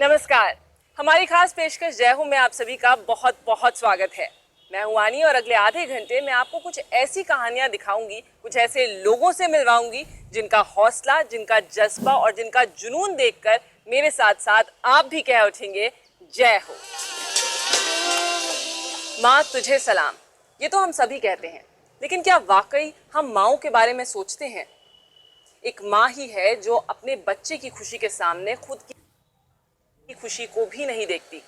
नमस्कार। हमारी खास पेशकश जय हो में आप सभी का बहुत बहुत स्वागत है। मैं हूं आनी और अगले आधे घंटे में आपको कुछ ऐसी कहानियां दिखाऊंगी, कुछ ऐसे लोगों से मिलवाऊंगी जिनका हौसला, जिनका जज्बा और जिनका जुनून देखकर मेरे साथ साथ आप भी कह उठेंगे जय हो। माँ तुझे सलाम, ये तो हम सभी कहते हैं, लेकिन क्या वाकई हम माँओं के बारे में सोचते हैं? एक माँ ही है जो अपने बच्चे की खुशी के सामने खुद की खुशी को भी नहीं देखती।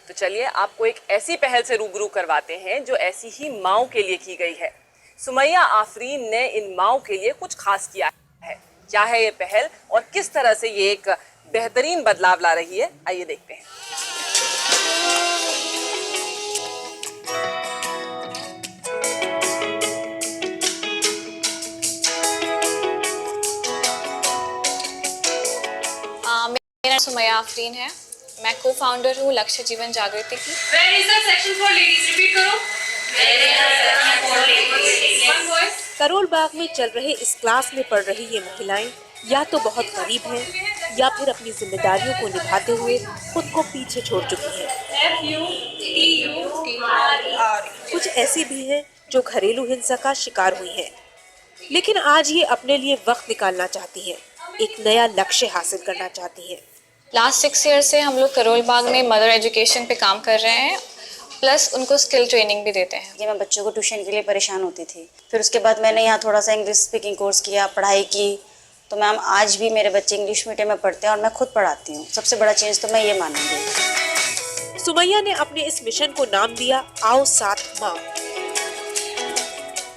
तो चलिए आपको एक ऐसी पहल से रूबरू करवाते हैं जो ऐसी ही माँओं के लिए की गई है। सुमैया आफरीन ने इन माँओं के लिए कुछ खास किया है। क्या है ये पहल और किस तरह से ये एक बेहतरीन बदलाव ला रही है, आइए देखते हैं। मेरा सुमैया आफरीन है। मैं को फाउंडर हूँ लक्ष्य जीवन जागृति की। Where is the section for ladies? Repeat करो। Where is the section for ladies? One voice. Karol Bagh में चल रहे इस क्लास में पढ़ रही ये महिलाएं या तो बहुत गरीब हैं या फिर अपनी जिम्मेदारियों को निभाते हुए खुद को पीछे छोड़ चुकी हैं। कुछ ऐसी भी हैं जो घरेलू हिंसा का शिकार हुई हैं, लेकिन आज ये अपने लिए वक्त निकालना चाहती हैं, एक नया लक्ष्य हासिल करना चाहती हैं। लास्ट 6 ईयर से हम लोग करोल बाग में मदर एजुकेशन पे काम कर रहे हैं, प्लस उनको स्किल ट्रेनिंग भी देते हैं। कि मैं बच्चों को ट्यूशन के लिए परेशान होती थी, फिर उसके बाद मैंने यहाँ थोड़ा सा इंग्लिश स्पीकिंग कोर्स किया, पढ़ाई की, तो मैम आज भी मेरे बच्चे इंग्लिश मीडियम में पढ़ते हैं और मैं खुद पढ़ाती हूँ। सबसे बड़ा चेंज तो मैं ये मानूंगी। सुमैया ने अपने इस मिशन को नाम दिया आओ साथ माँ।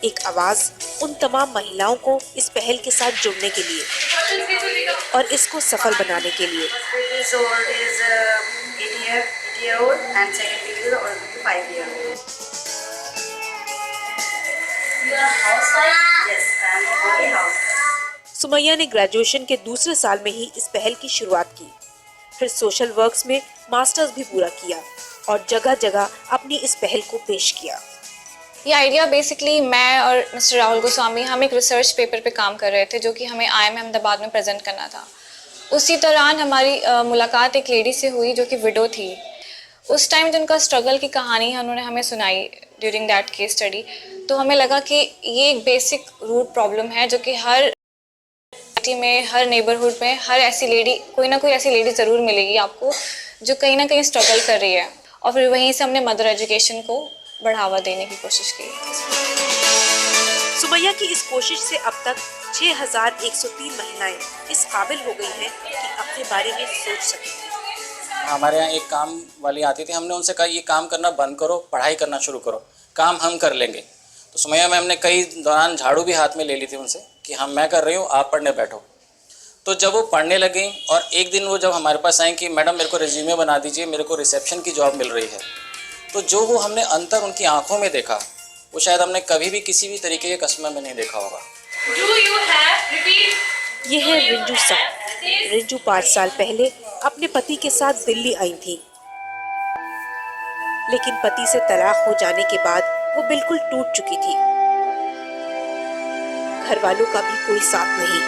एक आवाज उन तमाम महिलाओं को इस पहल के साथ जुड़ने के लिए और इसको सफल बनाने के लिए। सुमैया ने ग्रेजुएशन के दूसरे साल में ही इस पहल की शुरुआत की, फिर सोशल वर्क्स में मास्टर्स भी पूरा किया और जगह जगह अपनी इस पहल को पेश किया। ये आइडिया बेसिकली मैं और मिस्टर राहुल गोस्वामी हम एक रिसर्च पेपर पे काम कर रहे थे जो कि हमें IIM अहमदाबाद में प्रेजेंट करना था। उसी दौरान हमारी मुलाकात एक लेडी से हुई जो कि विडो थी। उस टाइम जो उनका स्ट्रगल की कहानी है उन्होंने हमें सुनाई ड्यूरिंग दैट केस स्टडी, तो हमें लगा कि ये एक बेसिक रूट प्रॉब्लम है जो कि हर सिटी में, हर नेबरहुड में, हर ऐसी लेडी, कोई ना कोई ऐसी लेडी ज़रूर मिलेगी आपको जो कहीं ना कहीं स्ट्रगल कर रही है। और फिर वहीं से हमने मदर एजुकेशन को बढ़ावा देने की कोशिश की। सुमैया की इस कोशिश से अब तक 6103 महिलाएं इस काबिल हो गई हैं कि अपने बारे में सोच सकें। हमारे यहाँ एक काम वाली आती थी, हमने उनसे कहा ये काम करना बंद करो, पढ़ाई करना शुरू करो, काम हम कर लेंगे। तो सुमैया मैम ने कई दौरान झाड़ू भी हाथ में ले ली थी उनसे कि मैं कर रही हूँ, आप पढ़ने बैठो। तो जब वो पढ़ने लगी और एक दिन वो जब हमारे पास आई कि मैडम मेरे को रिज्यूमे बना दीजिए, मेरे को रिसेप्शन की जॉब मिल रही है, तो जो वो हमने अंतर उनकी आंखों में देखा वो शायद हमने कभी भी किसी भी तरीके के कस्टमर में नहीं देखा होगा। ये है रिंजू साहब। रिंजू 5 साल पहले अपने पति के साथ दिल्ली आई थी, लेकिन पति से तलाक हो जाने के बाद वो बिल्कुल टूट चुकी थी। घर वालों का भी कोई साथ नहीं,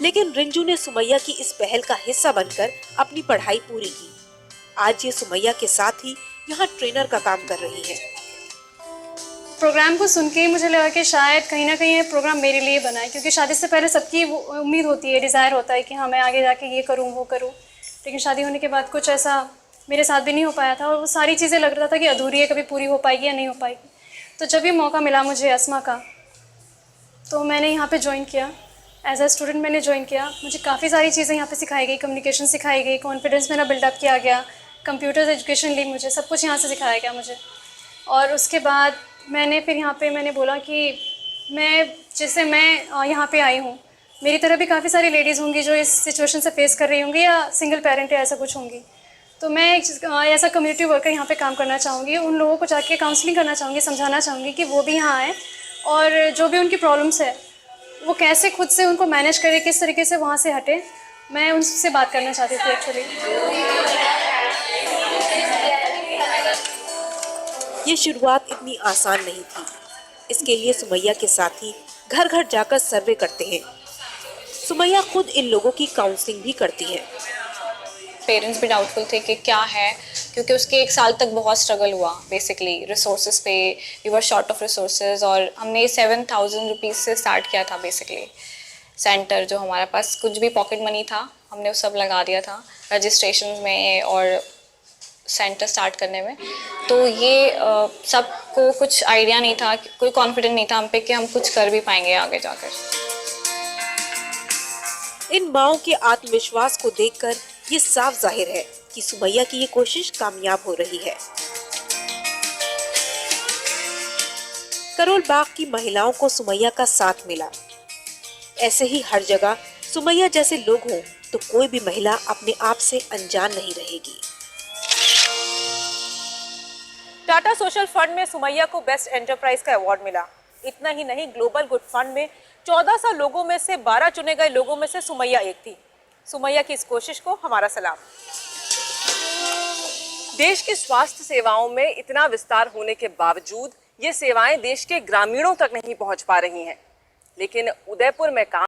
लेकिन रिंजू ने सुमैया की इस पहल का हिस्सा बनकर अपनी पढ़ाई पूरी की। आज ये सुमैया के साथ ही यहाँ ट्रेनर का काम कर रही है। प्रोग्राम को सुन के ही मुझे लगा कि शायद कहीं ना कहीं ये प्रोग्राम मेरे लिए बना है, क्योंकि शादी से पहले सबकी उम्मीद होती है, डिज़ायर होता है कि हाँ मैं आगे जाके ये करूँ वो करूँ, लेकिन शादी होने के बाद कुछ ऐसा मेरे साथ भी नहीं हो पाया था और वो सारी चीज़ें लग रहा था कि अधूरी है, कभी पूरी हो पाएगी या नहीं हो पाएगी। तो जब ये मौका मिला मुझे अस्मा का, तो मैंने यहाँ पे ज्वाइन किया। एज अ स्टूडेंट मैंने ज्वाइन किया। मुझे काफ़ी सारी चीज़ें यहाँ पे सिखाई गई, कम्युनिकेशन सिखाई गई, कॉन्फिडेंस मेरा बिल्डअप किया गया, कंप्यूटर एजुकेशन ली, मुझे सब कुछ यहाँ से सिखाया गया मुझे। और उसके बाद मैंने फिर यहाँ पे मैंने बोला कि जैसे मैं यहाँ पे आई हूँ, मेरी तरह भी काफ़ी सारी लेडीज़ होंगी जो इस सिचुएशन से फेस कर रही होंगी या सिंगल पेरेंट या ऐसा कुछ होंगी, तो मैं ऐसा कम्युनिटी वर्कर यहाँ पे काम करना चाहूँगी। उन लोगों को जाके काउंसलिंग करना चाहूँगी, समझाना चाहूँगी कि वो भी यहाँ आएँ और जो भी उनकी प्रॉब्लम्स है वो कैसे खुद से उनको मैनेज करे, किस तरीके से वहाँ से हटे। मैं उनसे बात करना चाहती थी एक्चुअली। ये शुरुआत इतनी आसान नहीं थी। इसके लिए सुमैया के साथी घर घर जाकर सर्वे करते हैं। सुमैया खुद इन लोगों की काउंसलिंग भी करती हैं। पेरेंट्स भी डाउटफुल थे कि क्या है, क्योंकि उसके 1 साल तक बहुत स्ट्रगल हुआ बेसिकली रिसोर्सेज पे। We were short of resources और हमने 7,000 रुपीज़ से स्टार्ट किया था बेसिकली सेंटर। जो हमारे पास कुछ भी पॉकेट मनी था हमने वो सब लगा दिया था रजिस्ट्रेशन में और सेंटर स्टार्ट करने में। तो ये सबको कुछ आइडिया नहीं था, कोई कॉन्फिडेंस नहीं था हम पे कि हम कुछ कर भी पाएंगे आगे जाकर। इन माओं के आत्मविश्वास को देखकर ये साफ जाहिर है कि सुमैया की ये कोशिश कामयाब हो रही है। करोल बाग की महिलाओं को सुमैया का साथ मिला। ऐसे ही हर जगह सुमैया जैसे लोग हों तो कोई भी महिला अपने आप से अनजान नहीं रहेगी। टाटा सोशल फंड में सुमैया को बेस्ट एंटरप्राइज का अवार्ड मिला। इतना ही नहीं, ग्लोबल गुड फंड में 1400 लोगों में से 12 चुने गए लोगों में से सुमैया एक थी। सुमैया की इस कोशिश को हमारा सलाम। देश की स्वास्थ्य सेवाओं में इतना विस्तार होने के बावजूद ये सेवाएं देश के ग्रामीणों तक नहीं पहुंच पा रही हैं। लेकिन उदयपुर में काम